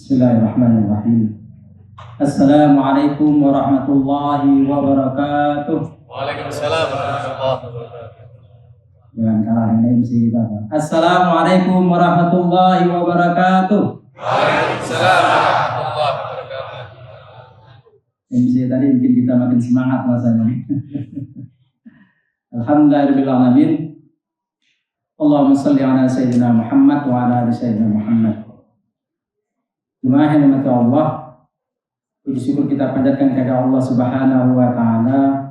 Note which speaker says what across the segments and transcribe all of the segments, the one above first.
Speaker 1: Bismillahirrahmanirrahim. Assalamualaikum warahmatullahi wabarakatuh.
Speaker 2: Waalaikumsalam warahmatullahi wabarakatuh.
Speaker 1: Jangan kalah ini MC kita. Assalamualaikum warahmatullahi wabarakatuh.
Speaker 2: Waalaikumsalam warahmatullahi wabarakatuh.
Speaker 1: MC tadi bikin kita makin semangat rasanya. Alhamdulillahirrahmanirrahim. Allahumma salli ala sayyidina Muhammad wa ala ali sayyidina Muhammad. Jemaah yang dirahmati Allah, puji syukur kita panjatkan kepada Allah Subhanahu wa taala.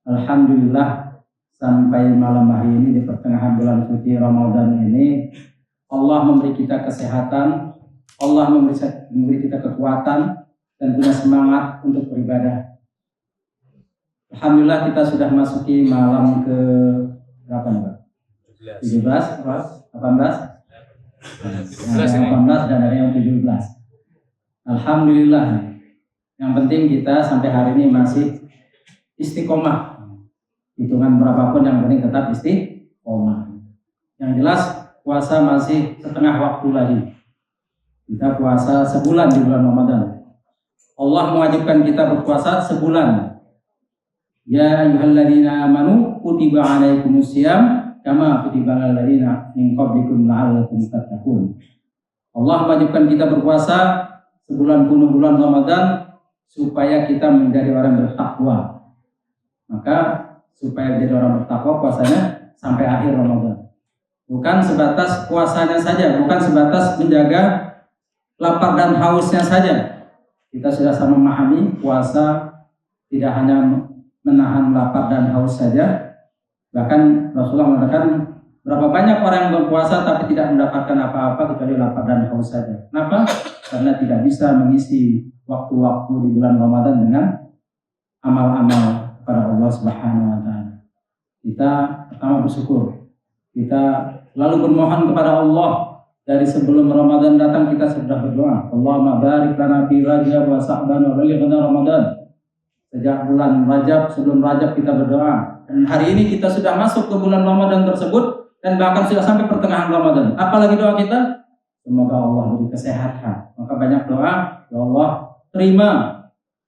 Speaker 1: Alhamdulillah sampai malam hari ini di pertengahan bulan suci Ramadan ini Allah memberi kita kesehatan, Allah memberi kita kekuatan dan punya semangat untuk beribadah. Alhamdulillah kita sudah masuki malam ke berapa nih Pak? 17, 18? 18 dan ada yang 17. Alhamdulillah. Yang penting kita sampai hari ini masih istiqomah. Hitungan berapapun yang penting tetap istiqomah. Yang jelas puasa masih setengah waktu lagi. Kita puasa sebulan di bulan Ramadan. Allah mewajibkan kita berpuasa sebulan. Ya ayyuhalladzina amanu kutiba alaikumusiyam kama kutiba alal ladzina min qablikum la'allakum tattaqun. Allah mewajibkan kita berpuasa sebulan penuh bulan Ramadan supaya kita menjadi orang bertakwa. Maka supaya menjadi orang bertakwa puasanya sampai akhir Ramadan. Bukan sebatas puasanya saja, bukan sebatas menjaga lapar dan hausnya saja. Kita sudah sama memahami puasa tidak hanya menahan lapar dan haus saja. Bahkan Rasulullah mengatakan berapa banyak orang yang berpuasa tapi tidak mendapatkan apa-apa kecuali lapar dan haus saja. Kenapa? Karena tidak bisa mengisi waktu-waktu di bulan Ramadan dengan amal-amal kepada Allah Subhanahu wa taala. Kita pertama bersyukur. Kita lalu bermohon kepada Allah dari sebelum Ramadan datang kita sudah berdoa. Allahumma barik lana fi Rajab wa Sa'ban wa balighna Ramadan. Sejak bulan Rajab, sebelum Rajab kita berdoa. Dan hari ini kita sudah masuk ke bulan Ramadan tersebut dan bahkan sudah sampai pertengahan Ramadan. Apalagi doa kita? Semoga Allah beri kesehatan. Maka banyak doa, ya Allah terima.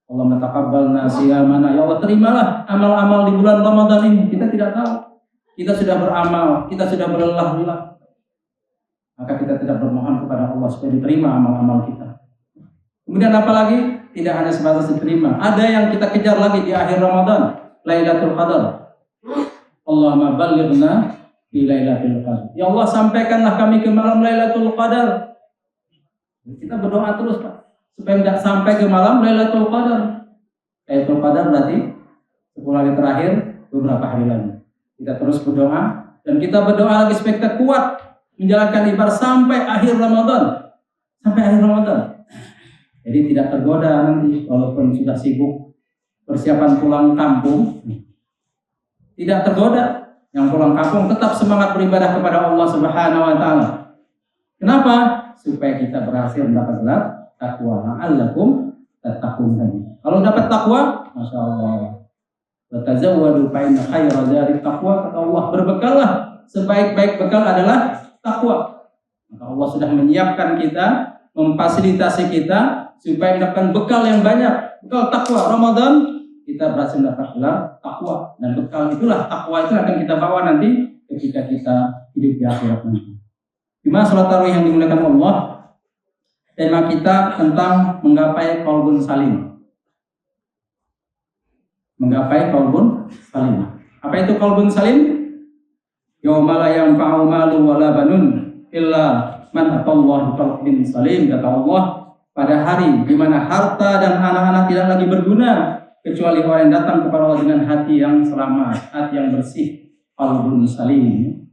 Speaker 1: Allahumma taqabbalna siyamana. Ya Allah terimalah amal-amal di bulan Ramadan ini. Kita tidak tahu. Kita sudah beramal, kita sudah berlelah-lelah. Maka kita tidak bermohon kepada Allah supaya diterima amal-amal kita. Kemudian apalagi? Tidak hanya sebatas diterima. Ada yang kita kejar lagi di akhir Ramadan. Lailatul Qadar. Allahumma ballighna di Lailatul Qadar. Ya Allah sampaikanlah kami ke malam Lailatul Qadar. Kita berdoa terus Pak supaya tidak sampai ke malam Lailatul Qadar. Lailatul Qadar berarti 10 hari terakhir, beberapa hari lagi. Kita terus berdoa dan kita berdoa lagi supaya kita kuat menjalankan ibadah sampai akhir Ramadan. Sampai akhir Ramadan. Jadi tidak tergoda nanti walaupun sudah sibuk persiapan pulang kampung. Tidak tergoda. Yang pulang kampung tetap semangat beribadah kepada Allah Subhanahu wa taala. Kenapa? Supaya kita berhasil mendapat gelar takwa. La'allakum tattaqun. Kalau dapat takwa, Masya Allah. Wa tazawwadu fa inna khayra dzari taqwa. Kata Allah, berbekallah. Sebaik-baik bekal adalah takwa. Maka Allah sudah menyiapkan kita, memfasilitasi kita supaya mendapatkan bekal yang banyak. Bekal takwa Ramadan kita berhasil mendapat gelar takwa dan bekal itulah takwa itu akan kita bawa nanti ketika kita hidup di akhirat nanti. Jemaah salat tarawih yang dimuliakan Allah, tema kita tentang menggapai qalbun salim. Menggapai qalbun salim. Apa itu qalbun salim? Yauma la yanfa'u malun wala banun illa man atallaha biqalbin salim. Kata Allah, pada hari di mana harta dan anak-anak tidak lagi berguna kecuali orang yang datang kepada Allah dengan hati yang selamat, hati yang bersih, qalbun salim.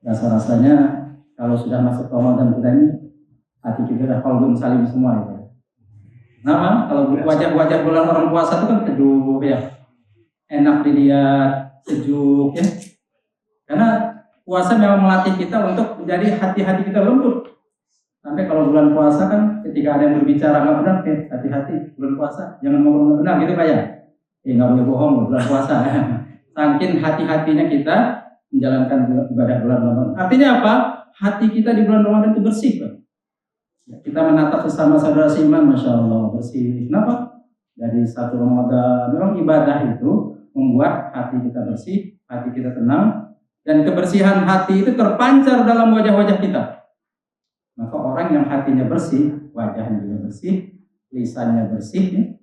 Speaker 1: Rasa-rasanya kalau sudah masuk Ramadan kita ini hati kita sudah qalbun salim semua itu. Nama kalau wajah-wajah bulan orang puasa itu kan teduh ya, enak dilihat, sejuk ya. Karena puasa memang melatih kita untuk menjadi hati-hati kita lembut. Sampai kalau bulan puasa kan ketika ada yang berbicara nggak benar, hati-hati bulan puasa, jangan ngomong nggak benar gitu Pak ya. Nggak boleh bohong bulan puasa. Saking hati-hatinya kita menjalankan ibadah bulan Ramadan. Artinya apa? Hati kita di bulan Ramadan itu bersih Pak. Kita menatap sesama saudara seiman, masya Allah bersih. Kenapa? Dari satu Ramadan, memang ibadah itu membuat hati kita bersih, hati kita tenang, dan kebersihan hati itu terpancar dalam wajah-wajah kita. Maka orang yang hatinya bersih, wajahnya juga bersih, lisannya bersih,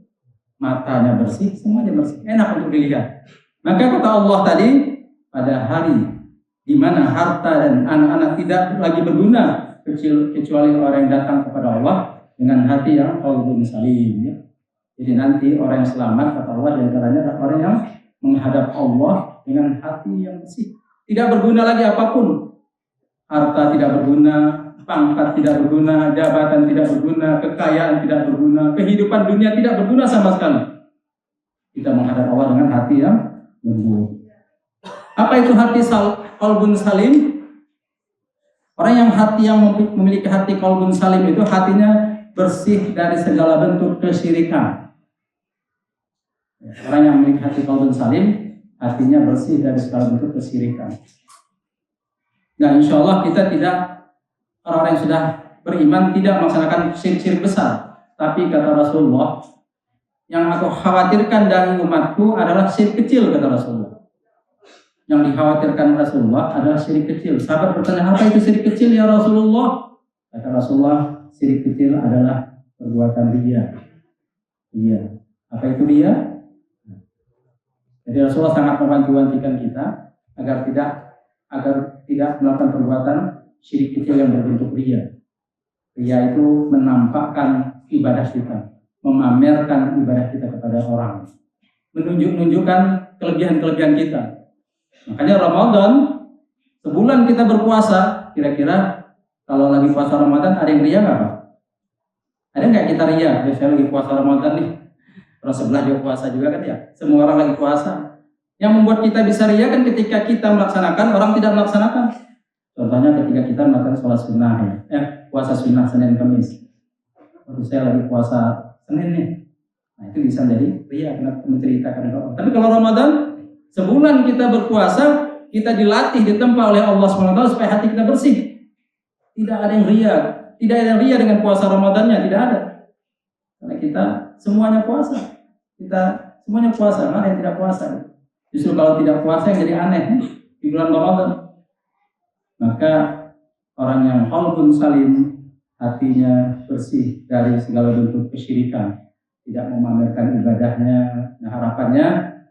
Speaker 1: matanya bersih, semuanya bersih, enak untuk dilihat. Maka kata Allah tadi, pada hari di mana harta dan anak-anak tidak lagi berguna kecuali orang yang datang kepada Allah dengan hati yang qalbun salim. Ya. Jadi nanti orang yang selamat kata Allah di antaranya adalah orang yang menghadap Allah dengan hati yang bersih. Tidak berguna lagi apapun. Harta tidak berguna, pangkat tidak berguna, jabatan tidak berguna, kekayaan tidak berguna, kehidupan dunia tidak berguna sama sekali. Kita menghadap Allah dengan hati yang lembut. Apa itu hati qalbun salim? Orang yang memiliki hati qalbun salim itu hatinya bersih dari segala bentuk kesyirikan. Orang yang memiliki hati qalbun salim, hatinya bersih dari segala bentuk kesyirikan. Nah, insya Allah kita tidak, orang-orang yang sudah beriman tidak melaksanakan syirik besar. Tapi kata Rasulullah, yang aku khawatirkan dari umatku adalah syirik kecil, kata Rasulullah. Yang dikhawatirkan Rasulullah adalah syirik kecil. Sahabat bertanya, apa itu syirik kecil ya Rasulullah? Kata Rasulullah, syirik kecil adalah perbuatan riya. Iya. Apa itu riya? Jadi Rasulullah sangat mewanti-wantikan kita agar tidak melakukan perbuatan syirik kecil yang berbentuk riya. Riya itu menampakkan ibadah kita, memamerkan ibadah kita kepada orang, menunjukkan kelebihan-kelebihan kita. Makanya Ramadan, sebulan kita berpuasa, kira-kira kalau lagi puasa Ramadan ada yang ria nggak Pak? Ada nggak kita ria? Ya, saya lagi puasa Ramadan nih, orang sebelah juga puasa juga kan ya, semua orang lagi puasa. Yang membuat kita bisa ria kan ketika kita melaksanakan, orang tidak melaksanakan. Contohnya ketika kita melakukan sholat sunnah ya, puasa sunnah Senin Kamis. Waktu saya lagi puasa Senin nih, nah itu bisa jadi ria karena menceritakan orang. Tapi kalau Ramadan, sebulan kita berpuasa, kita dilatih, ditempa oleh Allah SWT supaya hati kita bersih. Tidak ada yang ria, tidak ada yang ria dengan puasa Ramadannya, tidak ada. Karena kita semuanya puasa, kita semuanya puasa, nggak ada yang tidak puasa. Justru kalau tidak puasa yang jadi aneh di bulan Ramadan. Maka orang yang qalbun salim, hatinya bersih dari segala bentuk kesyirikan, tidak memamerkan ibadahnya. Nah, harapannya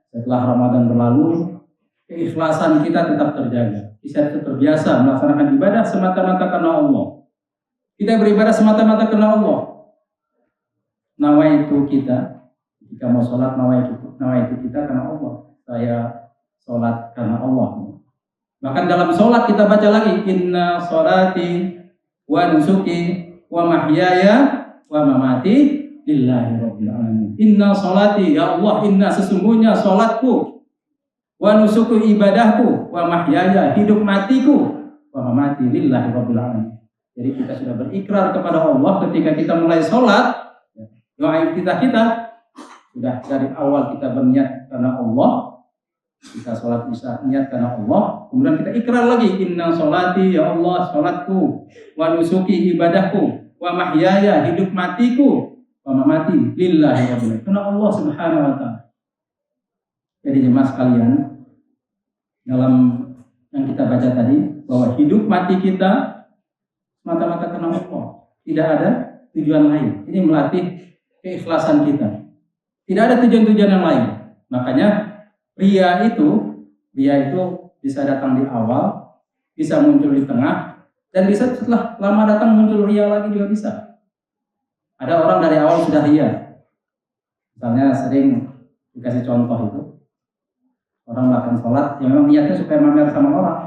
Speaker 1: setelah Ramadan berlalu, keikhlasan kita tetap terjaga. Kita terbiasa melaksanakan ibadah semata-mata karena Allah. Kita beribadah semata-mata karena Allah. Nawaitu kita, jika mau sholat, nawaitu kita karena Allah. Saya sholat karena Allah. Bahkan dalam sholat kita baca lagi, inna sholati wa nusuki wa mahyaya wa mamati lillahi rabbil alamin. Inna sholati, ya Allah, inna sesungguhnya sholatku, wa nusuku ibadahku, wa mahyaya hidup matiku, wa mamati lillahi rabbil alamin. Jadi kita sudah berikrar kepada Allah ketika kita mulai sholat, doa kita sudah dari awal kita berniat karena Allah. Kita sholat bisa niat karena Allah, kemudian kita ikrar lagi, inna sholati, ya Allah, sholatku, wa nusuki ibadahku, wa mahyaya hidup matiku, wa mamati lillahi rabbil alamin, karena Allah Subhanahu wa ta'ala. Jadi jemaah sekalian, dalam yang kita baca tadi, bahwa hidup mati kita mata-mata karena Allah, tidak ada tujuan lain. Ini melatih keikhlasan kita, tidak ada tujuan-tujuan yang lain. Makanya Ria itu bisa datang di awal, bisa muncul di tengah, dan bisa setelah lama datang muncul ria lagi juga bisa. Ada orang dari awal sudah ria. Misalnya sering dikasih contoh itu, orang melakukan sholat, yang memang niatnya supaya mamer sama orang,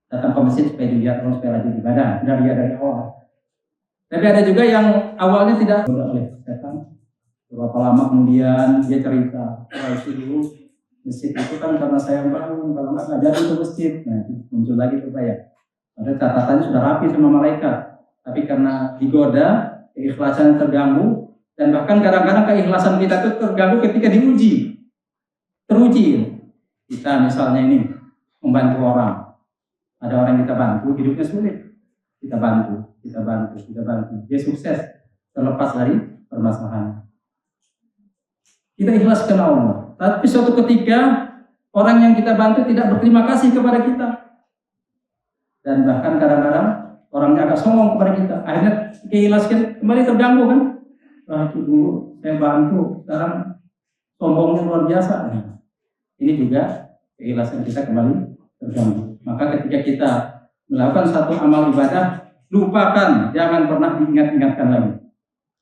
Speaker 1: datang ke masjid supaya dilihat orang supaya rajin ibadah, sudah ria dari awal. Tapi ada juga yang awalnya tidak oleh setan. Berapa lama kemudian dia cerita, itu dulu masjid itu kan karena saya bangun, kalau nggak jadi ke masjid. Nah, muncul lagi tuh ya. Padahal catatannya sudah rapi sama malaikat, tapi karena digoda, keikhlasan terganggu, dan bahkan kadang-kadang keikhlasan kita itu terganggu ketika teruji. Kita misalnya ini membantu orang, ada orang yang kita bantu, hidupnya sulit. kita bantu. Dia sukses terlepas dari permasalahan. Kita ikhlaskan Allah. Tapi suatu ketika orang yang kita bantu tidak berterima kasih kepada kita, dan bahkan kadang-kadang orangnya agak sombong kepada kita. Akhirnya kita kembali terganggu kan? Itu dulu saya bantu, sekarang sombongnya luar biasa. Ini juga keikhlasan kita kembali terganggu. Maka ketika kita melakukan satu amal ibadah, lupakan, jangan pernah diingat-ingatkan lagi.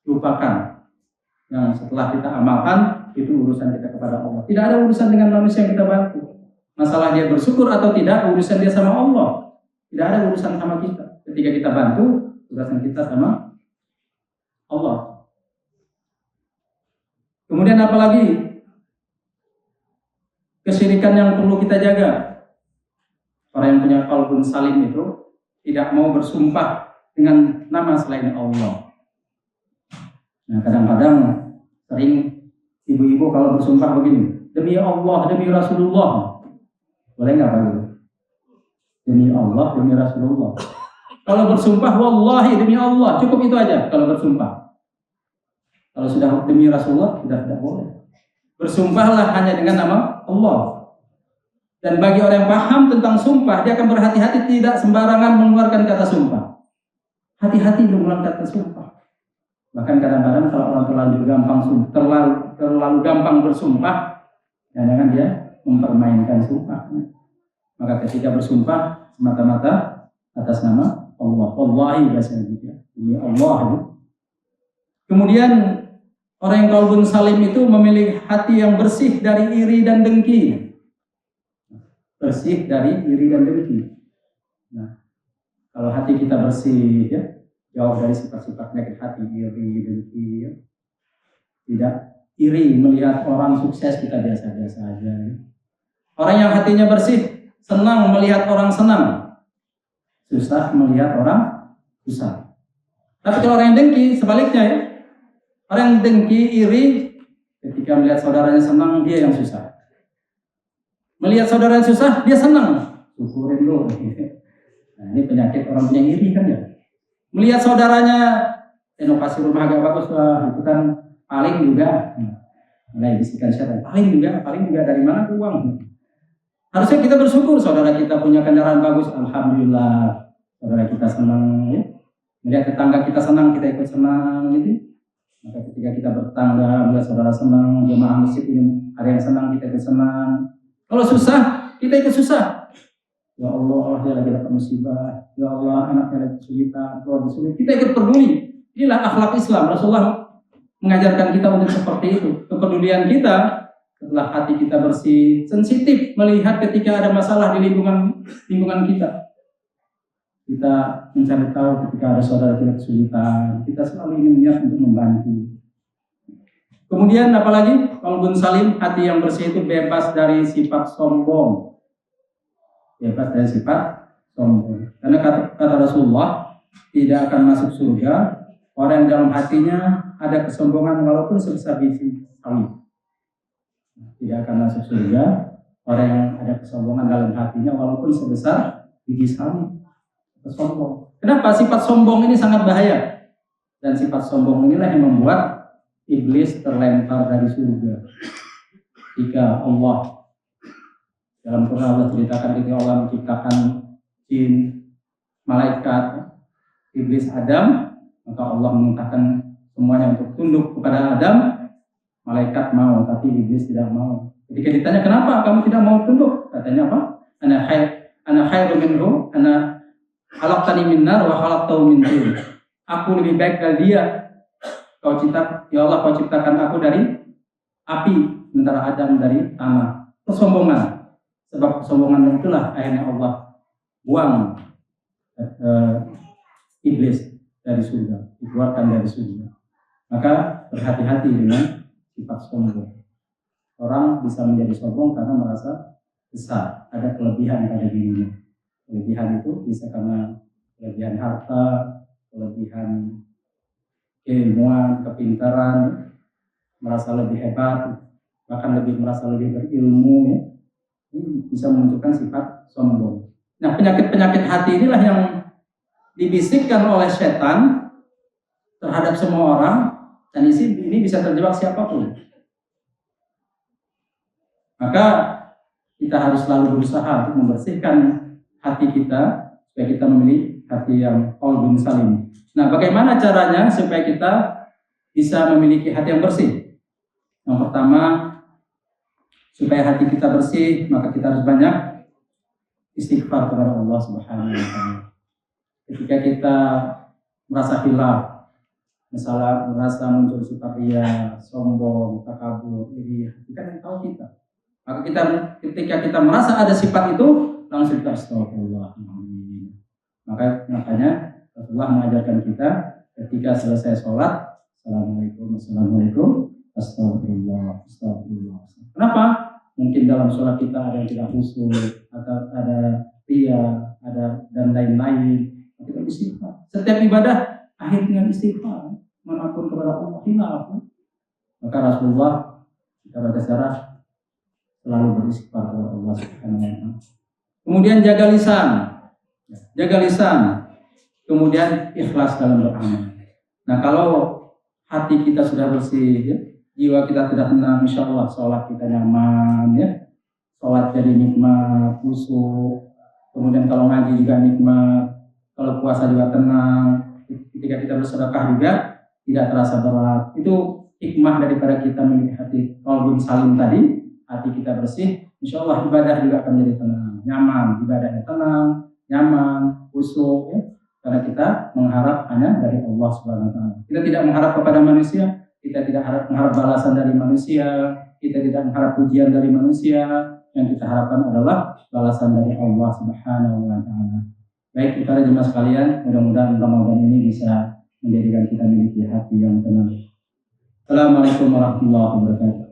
Speaker 1: Lupakan. Yang setelah kita amalkan, itu urusan kita kepada Allah. Tidak ada urusan dengan manusia yang kita bantu. Masalah dia bersyukur atau tidak, urusan dia sama Allah. Tidak ada urusan sama kita. Ketika kita bantu, urusan kita sama Allah. Kemudian apalagi kesyirikan yang perlu kita jaga. Orang yang punya qalbun salim itu tidak mau bersumpah dengan nama selain Allah. Nah, kadang-kadang sering ibu-ibu kalau bersumpah begini, demi Allah, demi Rasulullah. Boleh nggak Pak Guru? Demi Allah, demi Rasulullah. Kalau bersumpah, wallahi demi Allah, cukup itu aja kalau bersumpah. Kalau sudah demi Rasulullah, sudah tidak boleh. Bersumpahlah hanya dengan nama Allah. Dan bagi orang yang paham tentang sumpah, dia akan berhati-hati tidak sembarangan mengeluarkan kata sumpah. Hati-hati mengeluarkan kata sumpah. Bahkan kadang-kadang kalau orang terlalu gampang bersumpah, jangan dia mempermainkan sumpah. Maka ketika bersumpah semata-mata atas nama Allah, wallahi bahasanya demi Allah. Kemudian orang yang qalbun salim itu memiliki hati yang bersih dari iri dan dengki. Bersih dari iri dan dengki. Nah, kalau hati kita bersih, ya, jauh dari sifat-sifat penyakit hati, iri, dengki, ya. Tidak iri melihat orang sukses, kita biasa-biasa aja. Ya. Orang yang hatinya bersih, senang melihat orang senang, susah melihat orang susah. Tapi kalau orang yang dengki, sebaliknya ya. Orang yang dengki, iri, ketika melihat saudaranya senang, dia yang susah. Melihat saudara yang susah, dia senang. Syukurin dulu. Nah, ini penyakit orang punya iri kan ya. Melihat saudaranya renovasi rumah agak bagus, wah itu kan paling juga. Mulai bisikan syaitan, paling juga dari mana uang? Harusnya kita bersyukur saudara kita punya kendaraan bagus, alhamdulillah. Saudara kita senang, ya. Melihat tetangga kita senang, kita ikut senang, gitu. Maka ketika kita bertetangga, melihat saudara senang, jemaah masjid ini ada yang senang, kita ikut senang. Kalau susah, kita ikut susah. Ya Allah, dia lagi dapat musibah. Ya Allah, anaknya lagi kesulitan, keluarga sulit. Kita ikut peduli. Inilah akhlak Islam. Rasulullah mengajarkan kita untuk seperti itu. Kepedulian kita setelah hati kita bersih, sensitif melihat ketika ada masalah di lingkungan kita. Kita mencari tahu ketika ada saudara kita kesulitan. Kita selalu ingin niat untuk membantu. Kemudian apalagi qalbun salim, hati yang bersih itu bebas dari sifat sombong. Bebas dari sifat sombong. Karena kata Rasulullah, tidak akan masuk surga orang yang dalam hatinya ada kesombongan walaupun sebesar biji sawi. Tidak akan masuk surga orang yang ada kesombongan dalam hatinya walaupun sebesar biji sawi. Sombong. Kenapa? Sifat sombong ini sangat bahaya. Dan sifat sombong inilah yang membuat iblis terlempar dari surga. Jika Allah dalam Quran Allah ceritakan ketika Allah menciptakan jin, malaikat, iblis, Adam, maka Allah memintakan semuanya untuk tunduk kepada Adam. Malaikat mau, tapi iblis tidak mau. Ketika ditanya kenapa kamu tidak mau tunduk, katanya apa? Ana khairu minhu, ana khalaqtani min nar wa khalaqtahu min tin. Aku lebih baik dari dia. Ya Allah, kau ciptakan aku dari api, sementara Adam dari tanah. Kesombongan. Sebab kesombongan itulah akhirnya Allah buang iblis dari surga, dikeluarkan dari surga. Maka berhati-hati dengan sifat sombong. Orang bisa menjadi sombong karena merasa besar, ada kelebihan pada dirinya. Kelebihan itu bisa karena kelebihan harta, kelebihan keilmuan, kepintaran, merasa lebih hebat, bahkan merasa lebih berilmu, ya. Ini bisa memunculkan sifat sombong. Nah, penyakit-penyakit hati inilah yang dibisikkan oleh setan terhadap semua orang, dan ini bisa terjebak siapapun. Maka kita harus selalu berusaha untuk membersihkan hati kita supaya kita memiliki hati yang qalbun salim. Nah, bagaimana caranya supaya kita bisa memiliki hati yang bersih? Yang pertama, supaya hati kita bersih, maka kita harus banyak istighfar kepada Allah Subhanahu wa taala. Ketika kita merasa hilaf, misalnya merasa muncul sifat riya, sombong, takabur, iri, kita yang tahu kita. Maka ketika kita merasa ada sifat itu, langsung kita astagfirullah. Makanya Rasulullah mengajarkan kita ketika selesai sholat, assalamualaikum, astagfirullah. Kenapa? Mungkin dalam sholat kita ada yang tidak khusyuk, atau ada riya, ada dan lain-lain. Kita istighfar. Setiap ibadah akhir dengan istighfar, mengampun kepada Allah hilaf. Maka Rasulullah kita baca sejarah selalu beristighfar kepada Allah Subhanahu wa taala. Kemudian jaga lisan, kemudian ikhlas dalam beramal. Nah, kalau hati kita sudah bersih, ya, jiwa kita tidak tenang, insya Allah sholat kita nyaman, ya, sholat jadi nikmat, khusyuk. Kemudian kalau ngaji juga nikmat, kalau puasa juga tenang. Ketika kita bersedekah juga tidak terasa berat. Itu hikmah daripada kita memiliki hati qalbun salim tadi. Hati kita bersih, insya Allah ibadah juga akan jadi tenang, nyaman, ibadahnya tenang, nyaman, khusyuk, ya. Karena kita mengharap hanya dari Allah Subhanahu wa taala. Kita tidak mengharap kepada manusia, kita tidak mengharap balasan dari manusia, kita tidak mengharap pujian dari manusia. Yang kita harapkan adalah balasan dari Allah Subhanahu wa taala. Baik, para jemaah sekalian, mudah-mudahan Ramadan ini bisa menjadikan kita memiliki hati yang tenang. Assalamualaikum warahmatullahi wabarakatuh.